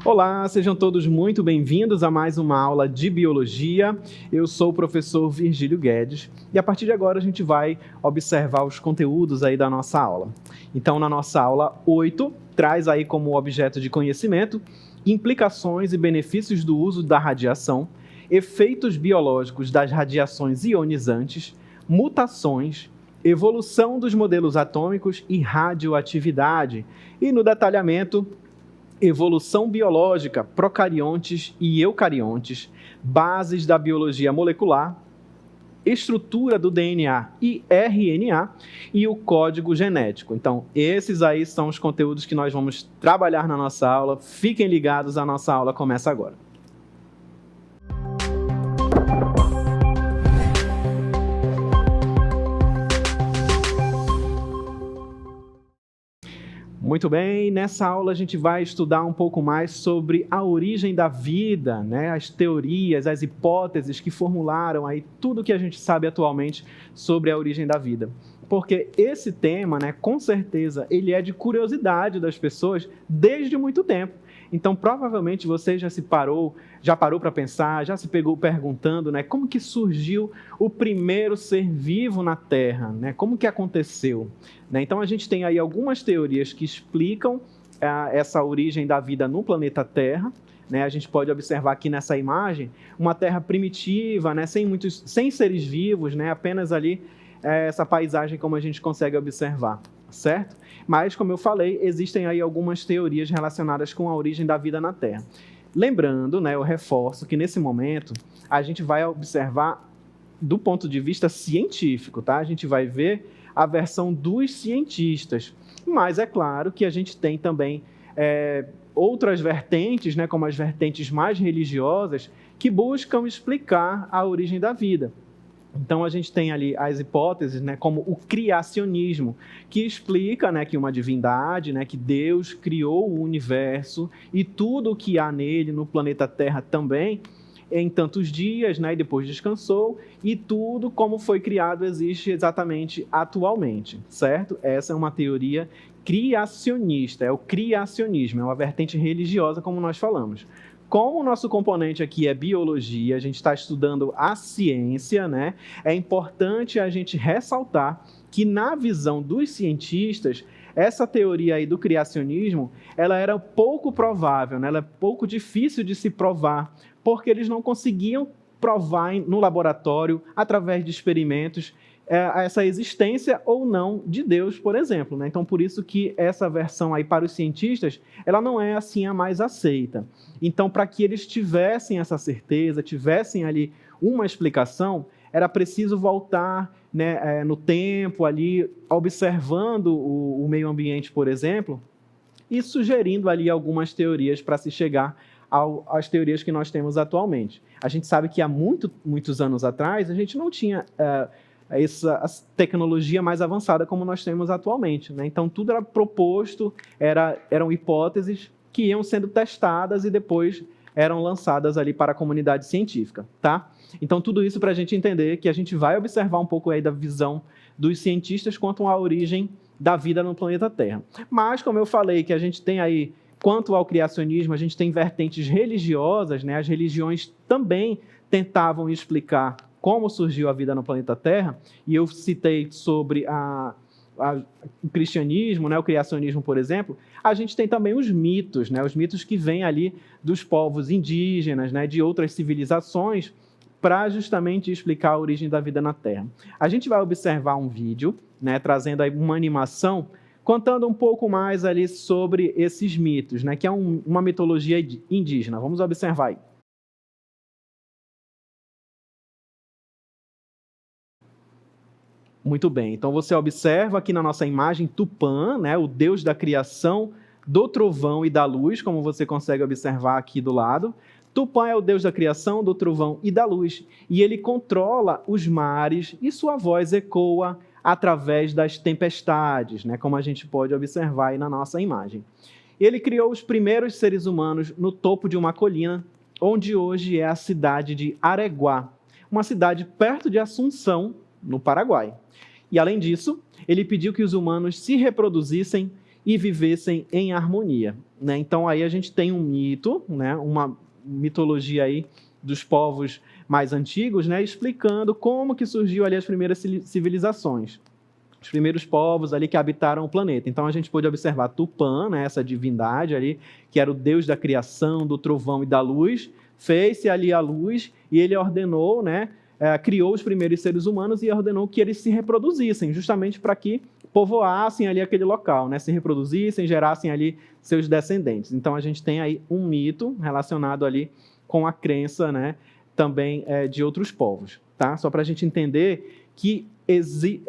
Olá, sejam todos muito bem-vindos a mais uma aula de Biologia. Eu sou o professor Virgílio Guedes e a partir de agora a gente vai observar os conteúdos aí da nossa aula. Então, na nossa aula 8, traz aí como objeto de conhecimento implicações e benefícios do uso da radiação, efeitos biológicos das radiações ionizantes, mutações, evolução dos modelos atômicos e radioatividade. E no detalhamento, evolução biológica, procariontes e eucariontes, bases da biologia molecular, estrutura do DNA e RNA e o código genético. Então, esses aí são os conteúdos que nós vamos trabalhar na nossa aula. Fiquem ligados, a nossa aula começa agora. Muito bem, nessa aula a gente vai estudar um pouco mais sobre a origem da vida, né? As teorias, as hipóteses que formularam aí tudo que a gente sabe atualmente sobre a origem da vida. Porque esse tema, né, com certeza, ele é de curiosidade das pessoas desde muito tempo. Então, provavelmente você já parou para pensar, já se pegou perguntando, né, como que surgiu o primeiro ser vivo na Terra, né? Como que aconteceu? Né? Então, a gente tem aí algumas teorias que explicam essa origem da vida no planeta Terra. Né? A gente pode observar aqui nessa imagem uma Terra primitiva, né, sem seres vivos, né, apenas ali essa paisagem como a gente consegue observar, certo? Mas, como eu falei, existem aí algumas teorias relacionadas com a origem da vida na Terra. Lembrando, né, eu reforço que nesse momento a gente vai observar do ponto de vista científico, tá? A gente vai ver a versão dos cientistas, mas é claro que a gente tem também outras vertentes, né, como as vertentes mais religiosas, que buscam explicar a origem da vida. Então, a gente tem ali as hipóteses, né, como o criacionismo, que explica, né, que uma divindade, né, que Deus criou o universo e tudo o que há nele, no planeta Terra também, em tantos dias, né, e depois descansou, e tudo como foi criado existe exatamente atualmente, certo? Essa é uma teoria criacionista, é o criacionismo, é uma vertente religiosa, como nós falamos. Como o nosso componente aqui é biologia, a gente está estudando a ciência, né? É importante a gente ressaltar que, na visão dos cientistas, essa teoria aí do criacionismo, ela era pouco provável, né? Ela é pouco difícil de se provar, porque eles não conseguiam provar no laboratório, através de experimentos, essa existência ou não de Deus, por exemplo. Né? Então, por isso que essa versão aí para os cientistas, ela não é assim a mais aceita. Então, para que eles tivessem essa certeza, tivessem ali uma explicação, era preciso voltar, né, no tempo ali, observando o meio ambiente, por exemplo, e sugerindo ali algumas teorias para se chegar às teorias que nós temos atualmente. A gente sabe que há muitos anos atrás, a gente não tinha essa tecnologia mais avançada como nós temos atualmente. Né? Então, tudo era proposto, eram hipóteses que iam sendo testadas e depois eram lançadas ali para a comunidade científica. Tá? Então, tudo isso para a gente entender que a gente vai observar um pouco aí da visão dos cientistas quanto à origem da vida no planeta Terra. Mas, como eu falei, que a gente tem aí, quanto ao criacionismo, a gente tem vertentes religiosas, né? As religiões também tentavam explicar como surgiu a vida no planeta Terra, e eu citei sobre o cristianismo, né, o criacionismo, por exemplo. A gente tem também os mitos, né, os mitos que vêm ali dos povos indígenas, né, de outras civilizações, para justamente explicar a origem da vida na Terra. A gente vai observar um vídeo, né, trazendo aí uma animação, contando um pouco mais ali sobre esses mitos, né, que é uma mitologia indígena. Vamos observar aí. Muito bem, então você observa aqui na nossa imagem Tupã, né, o deus da criação, do trovão e da luz, como você consegue observar aqui do lado. Tupã é o deus da criação, do trovão e da luz, e ele controla os mares e sua voz ecoa através das tempestades, né, como a gente pode observar aí na nossa imagem. Ele criou os primeiros seres humanos no topo de uma colina, onde hoje é a cidade de Areguá, uma cidade perto de Assunção, no Paraguai. E, além disso, ele pediu que os humanos se reproduzissem e vivessem em harmonia. né? Então aí a gente tem um mito, né? Uma mitologia aí dos povos mais antigos, né? Explicando como que surgiu ali as primeiras civilizações. Os primeiros povos ali que habitaram o planeta. Então a gente pôde observar Tupã, né? Essa divindade ali, que era o deus da criação, do trovão e da luz, fez-se ali a luz e ele ordenou, né? Criou os primeiros seres humanos e ordenou que eles se reproduzissem, justamente para que povoassem ali aquele local, né? Se reproduzissem, gerassem ali seus descendentes. Então a gente tem aí um mito relacionado ali com a crença, né? Também de outros povos, tá? Só para a gente entender que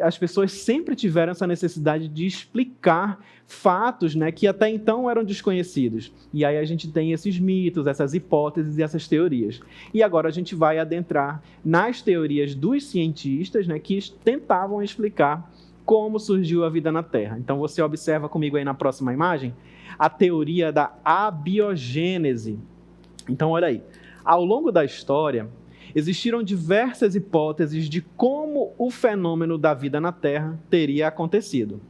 as pessoas sempre tiveram essa necessidade de explicar fatos, né, que até então eram desconhecidos. E aí a gente tem esses mitos, essas hipóteses e essas teorias. E agora a gente vai adentrar nas teorias dos cientistas, né, que tentavam explicar como surgiu a vida na Terra. Então você observa comigo aí na próxima imagem a teoria da abiogênese. Então olha aí, ao longo da história, existiram diversas hipóteses de como o fenômeno da vida na Terra teria acontecido.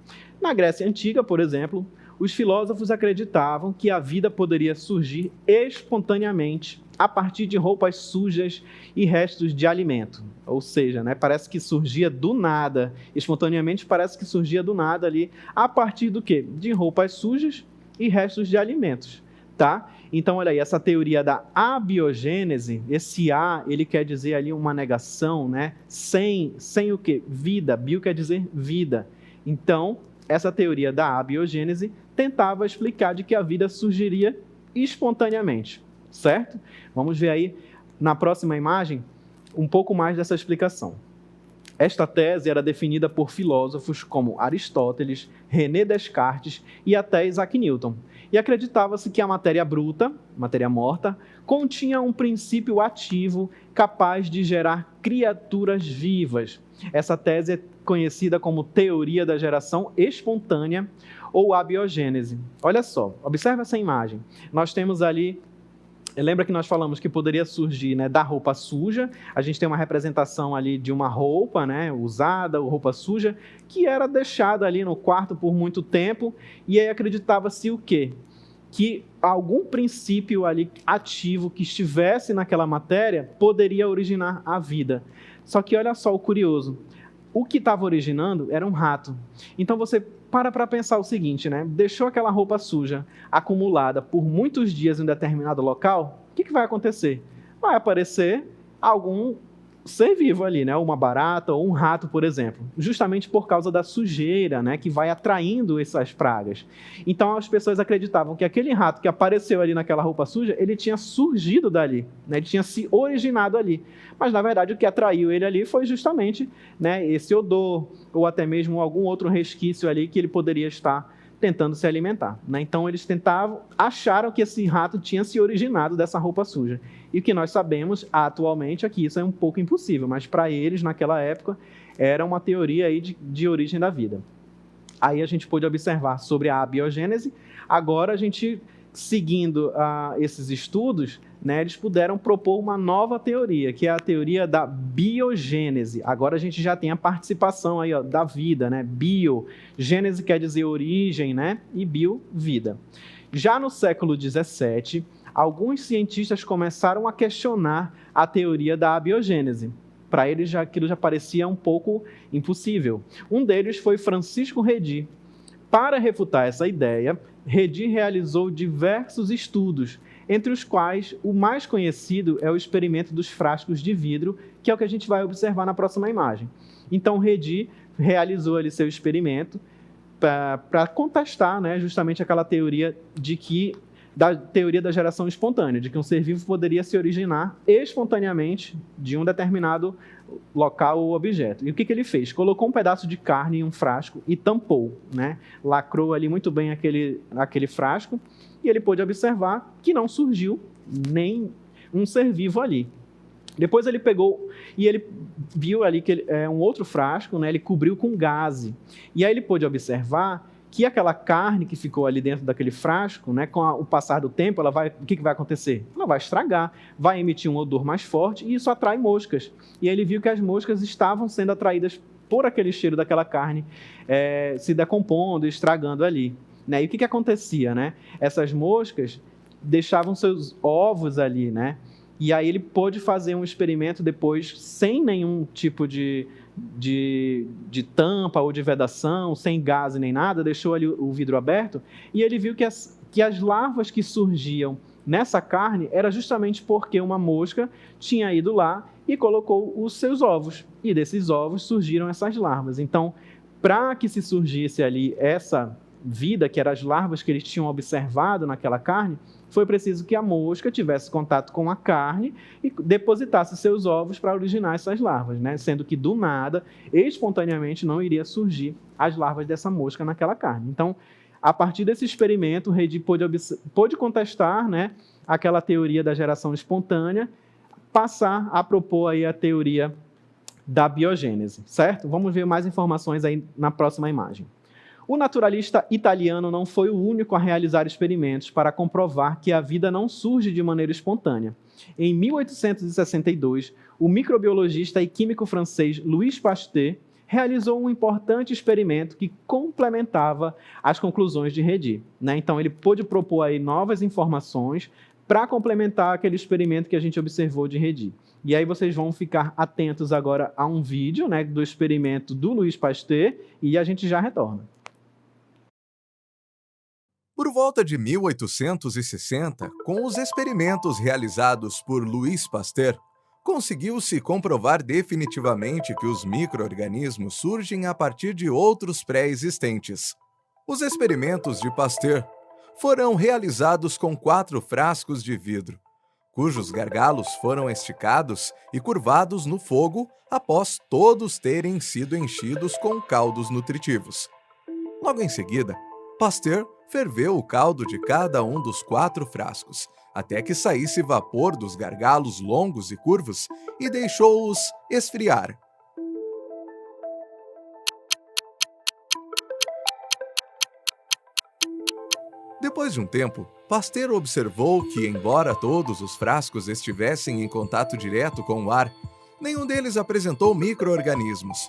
Na Grécia Antiga, por exemplo, os filósofos acreditavam que a vida poderia surgir espontaneamente a partir de roupas sujas e restos de alimento. Ou seja, né, parece que surgia do nada, espontaneamente parece que surgia do nada ali, a partir do quê? De roupas sujas e restos de alimentos. Tá? Então, olha aí, essa teoria da abiogênese, esse A, ele quer dizer ali uma negação, né? Sem o quê? Vida. Bio quer dizer vida. Então, essa teoria da abiogênese tentava explicar de que a vida surgiria espontaneamente, certo? Vamos ver aí, na próxima imagem, um pouco mais dessa explicação. Esta tese era definida por filósofos como Aristóteles, René Descartes e até Isaac Newton. E acreditava-se que a matéria bruta, matéria morta, continha um princípio ativo capaz de gerar criaturas vivas. Essa tese é conhecida como teoria da geração espontânea ou abiogênese. Olha só, observa essa imagem. Nós temos ali, lembra que nós falamos que poderia surgir, né, da roupa suja. A gente tem uma representação ali de uma roupa, né, usada, ou roupa suja, que era deixada ali no quarto por muito tempo, e aí acreditava-se o quê? Que algum princípio ali ativo que estivesse naquela matéria poderia originar a vida. Só que olha só o curioso, o que estava originando era um rato. Então você para pensar o seguinte, né? Deixou aquela roupa suja acumulada por muitos dias em um determinado local, o que vai acontecer? Vai aparecer algum ser vivo ali, né? Uma barata ou um rato, por exemplo, justamente por causa da sujeira, né? Que vai atraindo essas pragas. Então as pessoas acreditavam que aquele rato que apareceu ali naquela roupa suja, ele tinha surgido dali, né? Ele tinha se originado ali. Mas na verdade o que atraiu ele ali foi justamente, né, esse odor ou até mesmo algum outro resquício ali que ele poderia estar tentando se alimentar, né? Então eles acharam que esse rato tinha se originado dessa roupa suja. E o que nós sabemos atualmente é que isso é um pouco impossível, mas para eles, naquela época, era uma teoria aí de origem da vida. Aí a gente pôde observar sobre a abiogênese. Agora a gente, seguindo esses estudos, né, eles puderam propor uma nova teoria, que é a teoria da biogênese. Agora a gente já tem a participação aí, ó, da vida, né? Bio, gênese quer dizer origem, né? E bio, vida. Já no século XVII, alguns cientistas começaram a questionar a teoria da abiogênese. Para eles, aquilo já parecia um pouco impossível. Um deles foi Francisco Redi. Para refutar essa ideia, Redi realizou diversos estudos, entre os quais o mais conhecido é o experimento dos frascos de vidro, que é o que a gente vai observar na próxima imagem. Então, Redi realizou ali seu experimento para contestar, né, justamente aquela teoria da teoria da geração espontânea, de que um ser vivo poderia se originar espontaneamente de um determinado local ou objeto. E o que ele fez? Colocou um pedaço de carne em um frasco e tampou, né? Lacrou ali muito bem aquele frasco, e ele pôde observar que não surgiu nem um ser vivo ali. Depois ele pegou e ele viu ali que um outro frasco, né? Ele cobriu com gaze. E aí ele pôde observar que aquela carne que ficou ali dentro daquele frasco, né, com o passar do tempo, o que vai acontecer? Ela vai estragar, vai emitir um odor mais forte e isso atrai moscas. E aí ele viu que as moscas estavam sendo atraídas por aquele cheiro daquela carne se decompondo, estragando ali. né? E o que acontecia, né? Essas moscas deixavam seus ovos ali, né? E aí ele pôde fazer um experimento depois sem nenhum tipo de tampa ou de vedação, sem gás nem nada, deixou ali o vidro aberto, e ele viu que as larvas que surgiam nessa carne era justamente porque uma mosca tinha ido lá e colocou os seus ovos, e desses ovos surgiram essas larvas. Então, para que se surgisse ali essa vida, que eram as larvas que eles tinham observado naquela carne, foi preciso que a mosca tivesse contato com a carne e depositasse seus ovos para originar essas larvas, né? Sendo que do nada, espontaneamente, não iria surgir as larvas dessa mosca naquela carne. Então, a partir desse experimento, o Redi pôde contestar, né, aquela teoria da geração espontânea, passar a propor aí a teoria da biogênese, certo? Vamos ver mais informações aí na próxima imagem. O naturalista italiano não foi o único a realizar experimentos para comprovar que a vida não surge de maneira espontânea. Em 1862, o microbiologista e químico francês Louis Pasteur realizou um importante experimento que complementava as conclusões de Redi, né? Então, ele pôde propor aí novas informações para complementar aquele experimento que a gente observou de Redi. E aí vocês vão ficar atentos agora a um vídeo, né, do experimento do Louis Pasteur e a gente já retorna. Por volta de 1860, com os experimentos realizados por Louis Pasteur, conseguiu-se comprovar definitivamente que os micro-organismos surgem a partir de outros pré-existentes. Os experimentos de Pasteur foram realizados com 4 frascos de vidro, cujos gargalos foram esticados e curvados no fogo após todos terem sido enchidos com caldos nutritivos. Logo em seguida, Pasteur ferveu o caldo de cada um dos 4 frascos, até que saísse vapor dos gargalos longos e curvos e deixou-os esfriar. Depois de um tempo, Pasteur observou que, embora todos os frascos estivessem em contato direto com o ar, nenhum deles apresentou micro-organismos.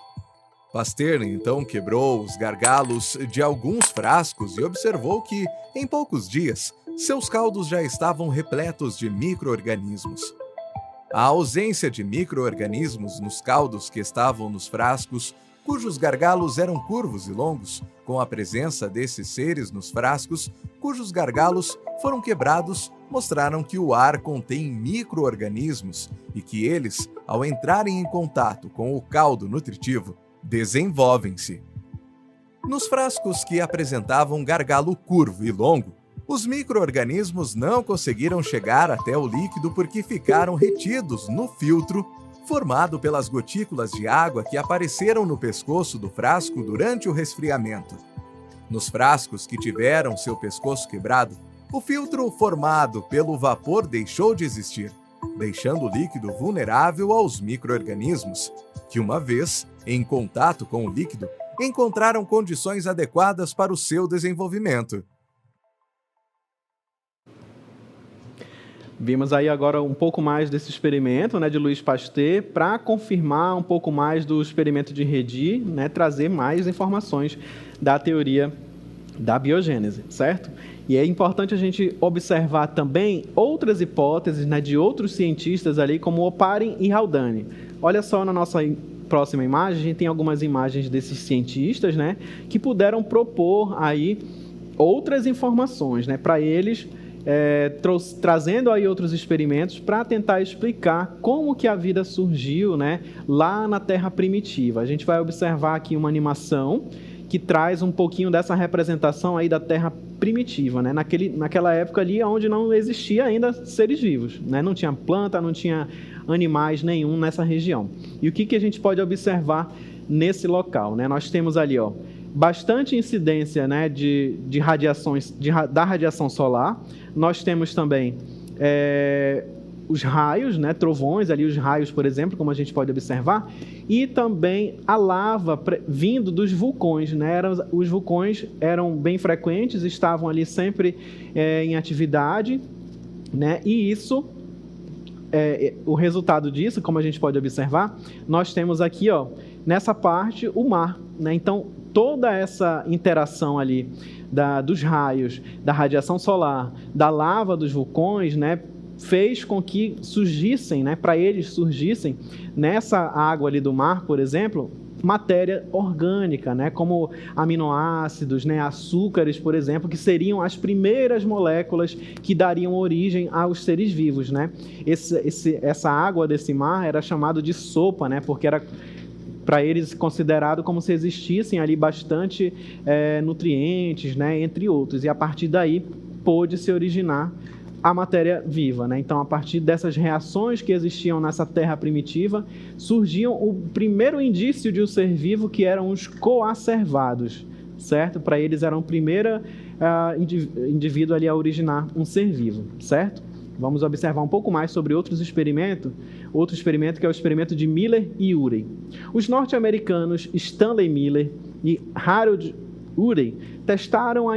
Pasteur então quebrou os gargalos de alguns frascos e observou que, em poucos dias, seus caldos já estavam repletos de micro-organismos. A ausência de micro-organismos nos caldos que estavam nos frascos, cujos gargalos eram curvos e longos, com a presença desses seres nos frascos, cujos gargalos foram quebrados, mostraram que o ar contém micro-organismos e que eles, ao entrarem em contato com o caldo nutritivo, desenvolvem-se. Nos frascos que apresentavam gargalo curvo e longo, os micro-organismos não conseguiram chegar até o líquido porque ficaram retidos no filtro formado pelas gotículas de água que apareceram no pescoço do frasco durante o resfriamento. Nos frascos que tiveram seu pescoço quebrado, o filtro formado pelo vapor deixou de existir, deixando o líquido vulnerável aos micro-organismos, que, uma vez em contato com o líquido, encontraram condições adequadas para o seu desenvolvimento. Vimos aí agora um pouco mais desse experimento, né, de Louis Pasteur, para confirmar um pouco mais do experimento de Redi, né, trazer mais informações da teoria da biogênese, certo? E é importante a gente observar também outras hipóteses, né, de outros cientistas ali, como Oparin e Haldane. Olha só, na nossa próxima imagem, a gente tem algumas imagens desses cientistas, né, que puderam propor aí outras informações, né, para eles, trazendo aí outros experimentos para tentar explicar como que a vida surgiu, né, lá na Terra primitiva. A gente vai observar aqui uma animação que traz um pouquinho dessa representação aí da Terra primitiva, né, naquela época ali onde não existia ainda seres vivos, né, não tinha planta, não tinha animais nenhum nessa região. E o que a gente pode observar nesse local, né? Nós temos ali, ó, bastante incidência, né, de radiações, da radiação solar. Nós temos também os raios, né, trovões, ali os raios, por exemplo, como a gente pode observar, e também a lava vindo dos vulcões, né? Os vulcões eram bem frequentes, estavam ali sempre em atividade, né? E isso o resultado disso, como a gente pode observar, nós temos aqui, ó, nessa parte, o mar, né? Então, toda essa interação ali dos raios, da radiação solar, da lava dos vulcões, né, fez com que surgissem, né, para eles surgissem, nessa água ali do mar, por exemplo, matéria orgânica, né, como aminoácidos, né, açúcares, por exemplo, que seriam as primeiras moléculas que dariam origem aos seres vivos, né? Essa água desse mar era chamado de sopa, né, porque era para eles considerado como se existissem ali bastante nutrientes, né, entre outros, e a partir daí pôde se originar a matéria viva, né? Então, a partir dessas reações que existiam nessa terra primitiva, surgiam o primeiro indício de um ser vivo, que eram os coacervados, certo? Para eles era o primeiro indivíduo ali a originar um ser vivo, certo? Vamos observar um pouco mais sobre outro experimento que é o experimento de Miller e Urey. Os norte-americanos Stanley Miller e Harold Urey testaram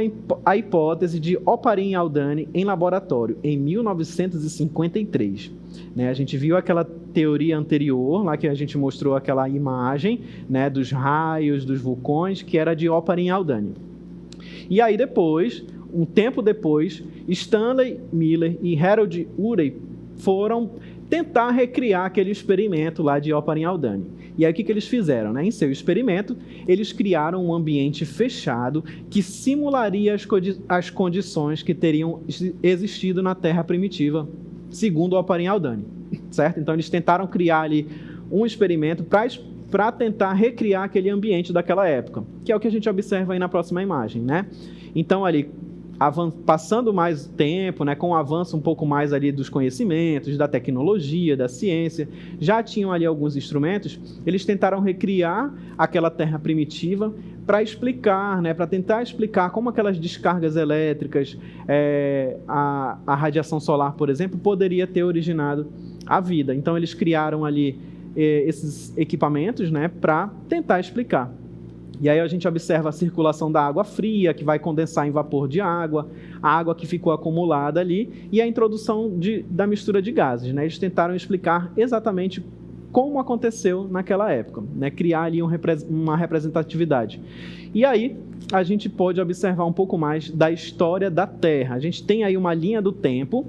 a hipótese de Oparin-Haldane em laboratório em 1953. Né, a gente viu aquela teoria anterior, lá que a gente mostrou aquela imagem, né, dos raios, dos vulcões, que era de Oparin-Haldane. E aí depois, um tempo depois, Stanley Miller e Harold Urey foram tentar recriar aquele experimento lá de Oparin-Haldane. E aí o que eles fizeram? Né? Em seu experimento, eles criaram um ambiente fechado que simularia as condições que teriam existido na Terra primitiva, segundo Oparin-Haldane, certo? Então eles tentaram criar ali um experimento para tentar recriar aquele ambiente daquela época, que é o que a gente observa aí na próxima imagem, né? Então ali, passando mais tempo, né, com o avanço um pouco mais ali dos conhecimentos, da tecnologia, da ciência, já tinham ali alguns instrumentos, eles tentaram recriar aquela terra primitiva para explicar, né, para tentar explicar como aquelas descargas elétricas, a radiação solar, por exemplo, poderia ter originado a vida. Então eles criaram ali esses equipamentos, né, para tentar explicar. E aí a gente observa a circulação da água fria, que vai condensar em vapor de água, a água que ficou acumulada ali, e a introdução da mistura de gases, né? Eles tentaram explicar exatamente como aconteceu naquela época, né? Criar ali uma representatividade. E aí a gente pode observar um pouco mais da história da Terra. A gente tem aí uma linha do tempo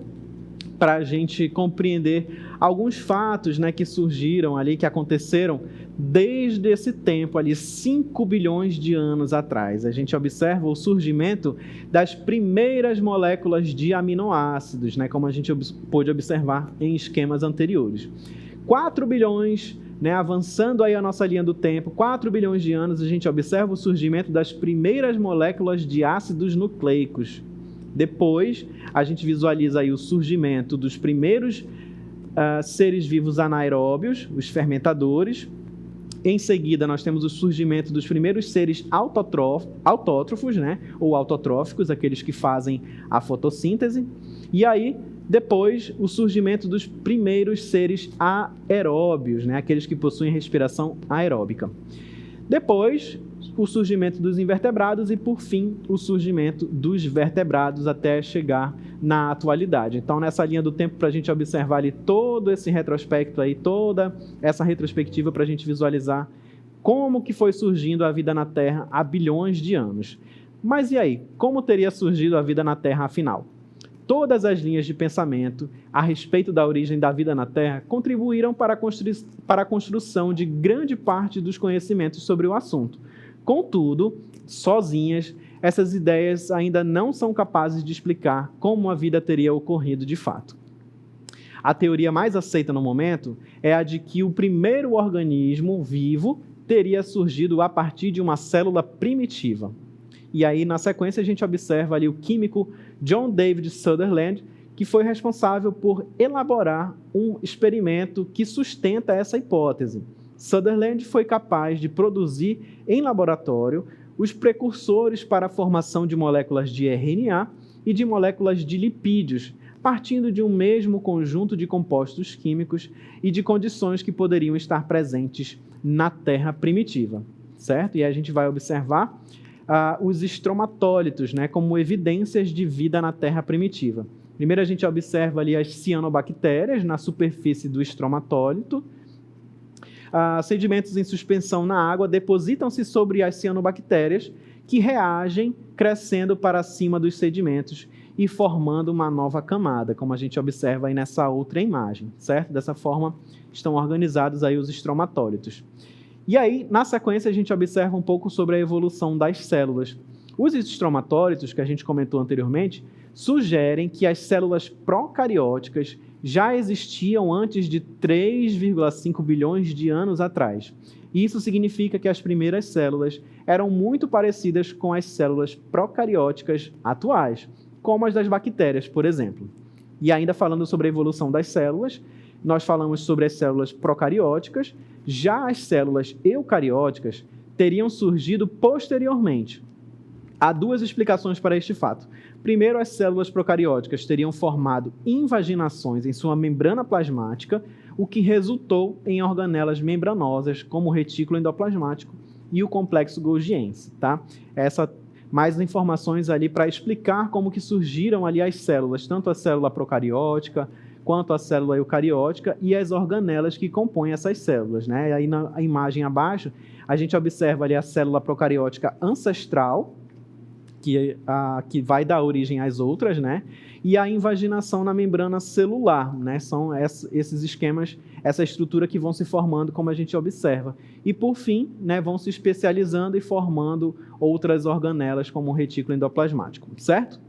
para a gente compreender alguns fatos, né, que surgiram ali, que aconteceram desde esse tempo ali, 5 bilhões de anos atrás. A gente observa o surgimento das primeiras moléculas de aminoácidos, né, como a gente pôde observar em esquemas anteriores. 4 bilhões, né, avançando aí a nossa linha do tempo, 4 bilhões de anos, a gente observa o surgimento das primeiras moléculas de ácidos nucleicos. Depois, a gente visualiza aí o surgimento dos primeiros seres vivos anaeróbios, os fermentadores. Em seguida, nós temos o surgimento dos primeiros seres autótrofos, né, ou autotróficos, aqueles que fazem a fotossíntese. E aí, depois, o surgimento dos primeiros seres aeróbios, né, aqueles que possuem respiração aeróbica. Depois, o surgimento dos invertebrados e, por fim, o surgimento dos vertebrados até chegar na atualidade. Então, nessa linha do tempo, para a gente observar ali todo esse retrospecto aí, toda essa retrospectiva para a gente visualizar como que foi surgindo a vida na Terra há bilhões de anos. Mas e aí? Como teria surgido a vida na Terra afinal? Todas as linhas de pensamento a respeito da origem da vida na Terra contribuíram para a construção de grande parte dos conhecimentos sobre o assunto. Contudo, sozinhas, essas ideias ainda não são capazes de explicar como a vida teria ocorrido de fato. A teoria mais aceita no momento é a de que o primeiro organismo vivo teria surgido a partir de uma célula primitiva. E aí, na sequência, a gente observa ali o químico John David Sutherland, que foi responsável por elaborar um experimento que sustenta essa hipótese. Sutherland foi capaz de produzir em laboratório os precursores para a formação de moléculas de RNA e de moléculas de lipídios, partindo de um mesmo conjunto de compostos químicos e de condições que poderiam estar presentes na Terra primitiva, certo? E aí a gente vai observar os estromatólitos, né, como evidências de vida na Terra primitiva. Primeiro a gente observa ali as cianobactérias na superfície do estromatólito. Sedimentos em suspensão na água depositam-se sobre as cianobactérias, que reagem crescendo para cima dos sedimentos e formando uma nova camada, como a gente observa aí nessa outra imagem, certo? Dessa forma estão organizados aí os estromatólitos. E aí, na sequência, a gente observa um pouco sobre a evolução das células. Os estromatólitos, que a gente comentou anteriormente, sugerem que as células procarióticas já existiam antes de 3,5 bilhões de anos atrás. Isso significa que as primeiras células eram muito parecidas com as células procarióticas atuais, como as das bactérias, por exemplo. E ainda falando sobre a evolução das células, nós falamos sobre as células procarióticas, já as células eucarióticas teriam surgido posteriormente. Há duas explicações para este fato. Primeiro, as células procarióticas teriam formado invaginações em sua membrana plasmática, o que resultou em organelas membranosas, como o retículo endoplasmático e o complexo golgiense, tá? Mais informações ali para explicar como que surgiram ali as células, tanto a célula procariótica, quanto a célula eucariótica e as organelas que compõem essas células, né? E aí na imagem abaixo, a gente observa ali a célula procariótica ancestral, que vai dar origem às outras, né? E a invaginação na membrana celular, né? São esses esquemas, essa estrutura que vão se formando, como a gente observa. E, por fim, né, vão se especializando e formando outras organelas, como o retículo endoplasmático, certo?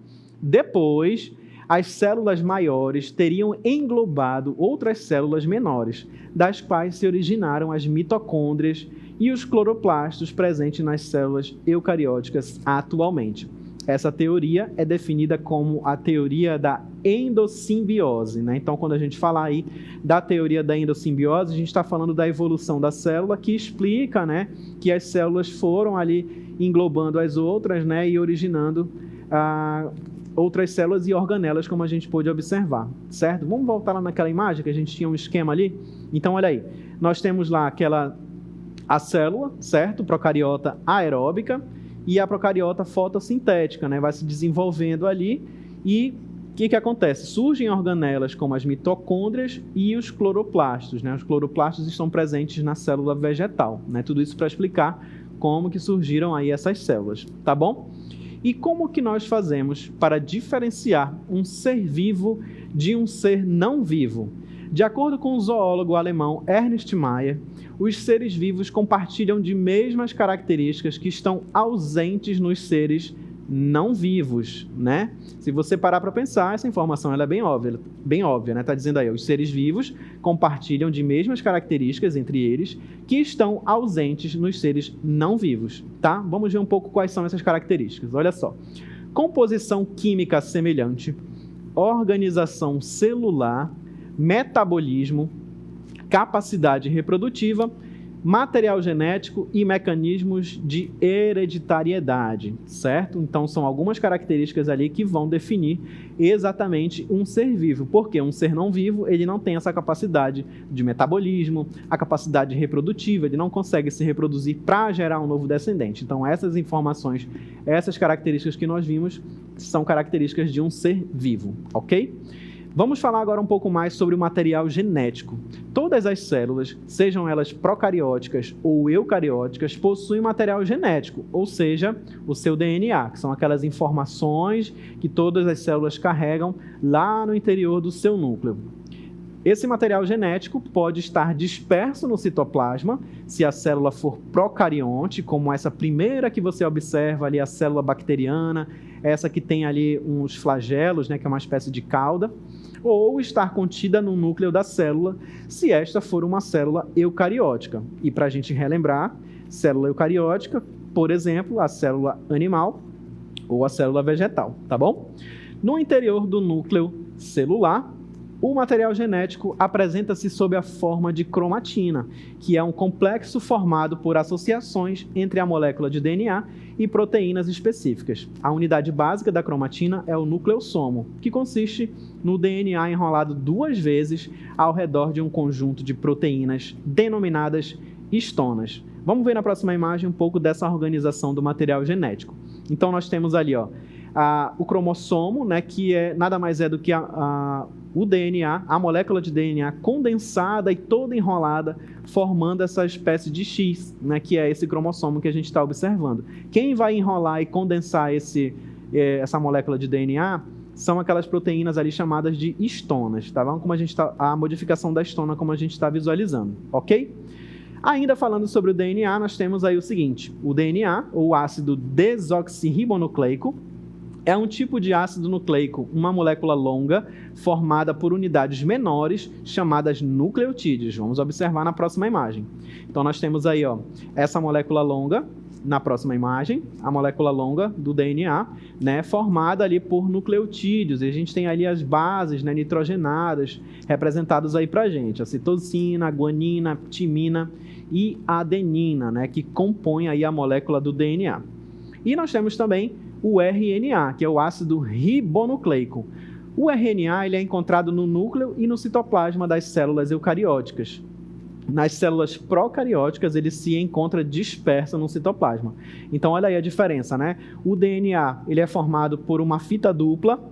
Depois, as células maiores teriam englobado outras células menores, das quais se originaram as mitocôndrias e os cloroplastos presentes nas células eucarióticas atualmente. Essa teoria é definida como a teoria da endossimbiose, né? Então, quando a gente fala aí da teoria da endossimbiose, a gente está falando da evolução da célula, que explica, né, que as células foram ali englobando as outras, né, e originando outras células e organelas, como a gente pôde observar, certo? Vamos voltar lá naquela imagem que a gente tinha um esquema ali? Então, olha aí, nós temos lá a célula, certo? Procariota aeróbica e a procariota fotossintética, né? Vai se desenvolvendo ali e o que acontece? Surgem organelas como as mitocôndrias e os cloroplastos, né? Os cloroplastos estão presentes na célula vegetal, né? Tudo isso para explicar como que surgiram aí essas células, tá bom? E como que nós fazemos para diferenciar um ser vivo de um ser não vivo? De acordo com o zoólogo alemão Ernst Mayr, os seres vivos compartilham de mesmas características que estão ausentes nos seres não vivos, né? Se você parar para pensar, essa informação ela é bem óbvia, né? Está dizendo aí, os seres vivos compartilham de mesmas características entre eles que estão ausentes nos seres não vivos, tá? Vamos ver um pouco quais são essas características. Olha só, composição química semelhante, organização celular, metabolismo, capacidade reprodutiva, material genético e mecanismos de hereditariedade, certo? Então, são algumas características ali que vão definir exatamente um ser vivo, porque um ser não vivo, ele não tem essa capacidade de metabolismo, a capacidade reprodutiva, ele não consegue se reproduzir para gerar um novo descendente. Então, essas informações, essas características que nós vimos, são características de um ser vivo, ok? Vamos falar agora um pouco mais sobre o material genético. Todas as células, sejam elas procarióticas ou eucarióticas, possuem material genético, ou seja, o seu DNA, que são aquelas informações que todas as células carregam lá no interior do seu núcleo. Esse material genético pode estar disperso no citoplasma, se a célula for procarionte, como essa primeira que você observa ali, a célula bacteriana, essa que tem ali uns flagelos, né, que é uma espécie de cauda, ou estar contida no núcleo da célula, se esta for uma célula eucariótica. E para a gente relembrar, célula eucariótica, por exemplo, a célula animal ou a célula vegetal, tá bom? No interior do núcleo celular, o material genético apresenta-se sob a forma de cromatina, que é um complexo formado por associações entre a molécula de DNA e proteínas específicas. A unidade básica da cromatina é o nucleossomo, que consiste no DNA enrolado 2 vezes ao redor de um conjunto de proteínas denominadas histonas. Vamos ver na próxima imagem um pouco dessa organização do material genético. Então, nós temos ali, ó, o cromossomo, né, que nada mais é do que o DNA, a molécula de DNA condensada e toda enrolada, formando essa espécie de X, né, que é esse cromossomo que a gente está observando. Quem vai enrolar e condensar essa molécula de DNA são aquelas proteínas ali chamadas de histonas, tá bom? A modificação da histona, como a gente está visualizando, ok? Ainda falando sobre o DNA, nós temos aí o seguinte: o DNA, ou ácido desoxirribonucleico, é um tipo de ácido nucleico, uma molécula longa, formada por unidades menores, chamadas nucleotídeos. Vamos observar na próxima imagem. Então, nós temos aí, essa molécula longa, na próxima imagem, a molécula longa do DNA, né, formada ali por nucleotídeos. E a gente tem ali as bases, né, nitrogenadas, representadas aí pra gente. A citosina, a guanina, a timina e a adenina, né, que compõem aí a molécula do DNA. E nós temos também o RNA, que é o ácido ribonucleico. O RNA ele é encontrado no núcleo e no citoplasma das células eucarióticas. Nas células procarióticas, ele se encontra disperso no citoplasma. Então, olha aí a diferença, né? O DNA ele é formado por uma fita dupla,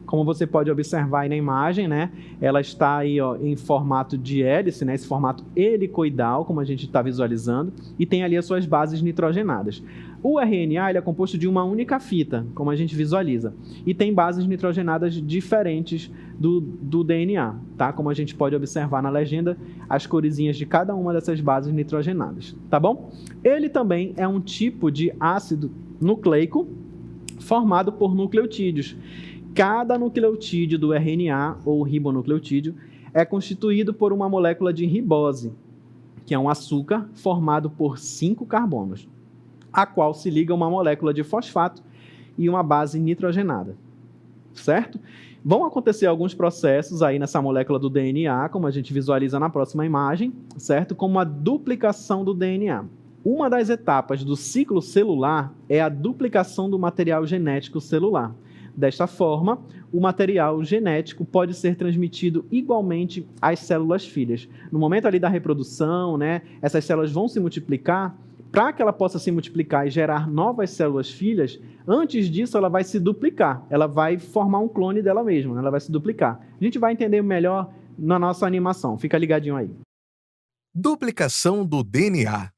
como você pode observar aí na imagem, né? Ela está aí em formato de hélice, né? Esse formato helicoidal, como a gente está visualizando, e tem ali as suas bases nitrogenadas. O RNA ele é composto de uma única fita, como a gente visualiza, e tem bases nitrogenadas diferentes do DNA, tá? Como a gente pode observar na legenda, as coresinhas de cada uma dessas bases nitrogenadas, tá bom? Ele também é um tipo de ácido nucleico formado por nucleotídeos. Cada nucleotídeo do RNA, ou ribonucleotídeo, é constituído por uma molécula de ribose, que é um açúcar formado por 5 carbonos, a qual se liga uma molécula de fosfato e uma base nitrogenada, certo? Vão acontecer alguns processos aí nessa molécula do DNA, como a gente visualiza na próxima imagem, certo? Como a duplicação do DNA. Uma das etapas do ciclo celular é a duplicação do material genético celular. Desta forma, o material genético pode ser transmitido igualmente às células filhas. No momento ali da reprodução, né, essas células vão se multiplicar. Para que ela possa se multiplicar e gerar novas células filhas, antes disso ela vai se duplicar. Ela vai formar um clone dela mesma, né? Ela vai se duplicar. A gente vai entender melhor na nossa animação. Fica ligadinho aí. Duplicação do DNA.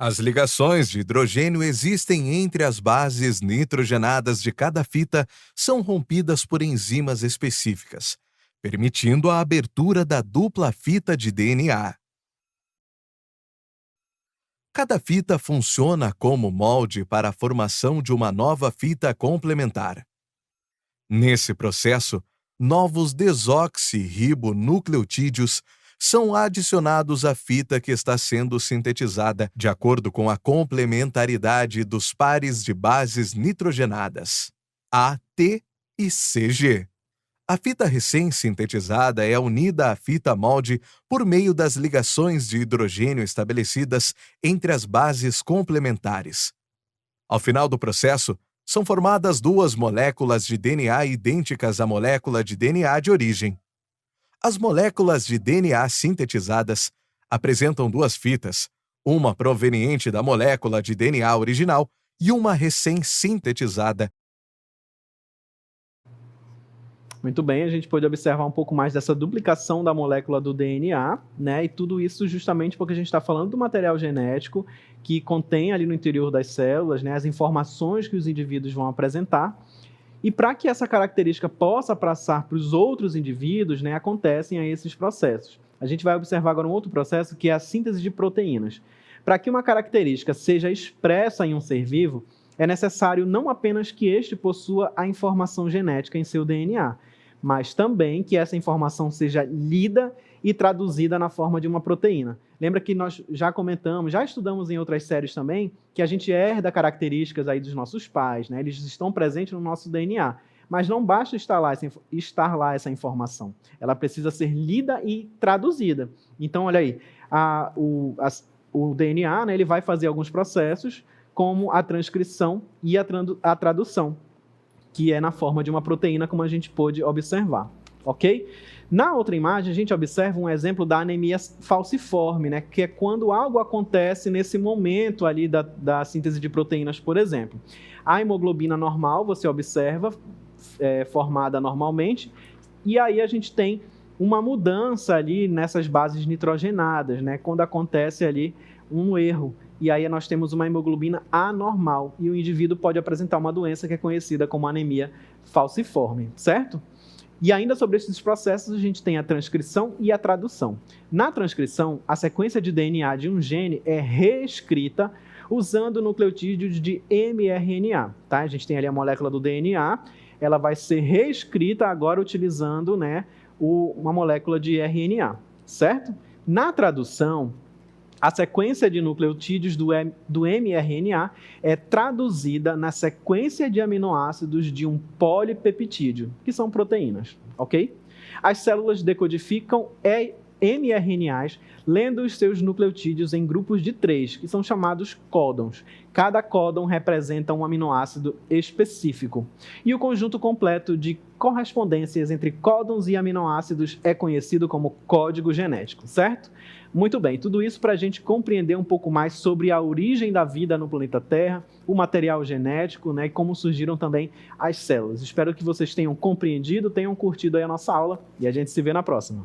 As ligações de hidrogênio existem entre as bases nitrogenadas de cada fita são rompidas por enzimas específicas, permitindo a abertura da dupla fita de DNA. Cada fita funciona como molde para a formação de uma nova fita complementar. Nesse processo, novos desoxirribonucleotídeos são adicionados à fita que está sendo sintetizada de acordo com a complementaridade dos pares de bases nitrogenadas, A, T e CG. A fita recém-sintetizada é unida à fita molde por meio das ligações de hidrogênio estabelecidas entre as bases complementares. Ao final do processo, são formadas 2 moléculas de DNA idênticas à molécula de DNA de origem. As moléculas de DNA sintetizadas apresentam 2 fitas, uma proveniente da molécula de DNA original e uma recém-sintetizada. Muito bem, a gente pode observar um pouco mais dessa duplicação da molécula do DNA, né? E tudo isso justamente porque a gente está falando do material genético que contém ali no interior das células, né, as informações que os indivíduos vão apresentar. E para que essa característica possa passar para os outros indivíduos, né, acontecem aí esses processos. A gente vai observar agora um outro processo que é a síntese de proteínas. Para que uma característica seja expressa em um ser vivo, é necessário não apenas que este possua a informação genética em seu DNA, mas também que essa informação seja lida e traduzida na forma de uma proteína. Lembra que nós já comentamos, já estudamos em outras séries também, que a gente herda características aí dos nossos pais, né? Eles estão presentes no nosso DNA. Mas não basta estar lá essa informação. Ela precisa ser lida e traduzida. Então, olha aí, o DNA, né, ele vai fazer alguns processos, como a transcrição e a tradução, que é na forma de uma proteína, como a gente pôde observar. ok? Na outra imagem, a gente observa um exemplo da anemia falciforme, né? Que é quando algo acontece nesse momento ali da síntese de proteínas, por exemplo. A hemoglobina normal, você observa, formada normalmente, e aí a gente tem uma mudança ali nessas bases nitrogenadas, né? Quando acontece ali um erro. E aí nós temos uma hemoglobina anormal, e o indivíduo pode apresentar uma doença que é conhecida como anemia falciforme, certo? E ainda sobre esses processos, a gente tem a transcrição e a tradução. Na transcrição, a sequência de DNA de um gene é reescrita usando nucleotídeos de mRNA. Tá? A gente tem ali a molécula do DNA, ela vai ser reescrita agora utilizando, né, uma molécula de RNA, certo? Na tradução, a sequência de nucleotídeos do mRNA é traduzida na sequência de aminoácidos de um polipeptídeo, que são proteínas, ok? As células decodificam mRNAs, lendo os seus nucleotídeos em grupos de 3, que são chamados códons. Cada códon representa um aminoácido específico. E o conjunto completo de correspondências entre códons e aminoácidos é conhecido como código genético, certo? Muito bem, tudo isso para a gente compreender um pouco mais sobre a origem da vida no planeta Terra, o material genético, né, e como surgiram também as células. Espero que vocês tenham compreendido, tenham curtido aí a nossa aula e a gente se vê na próxima.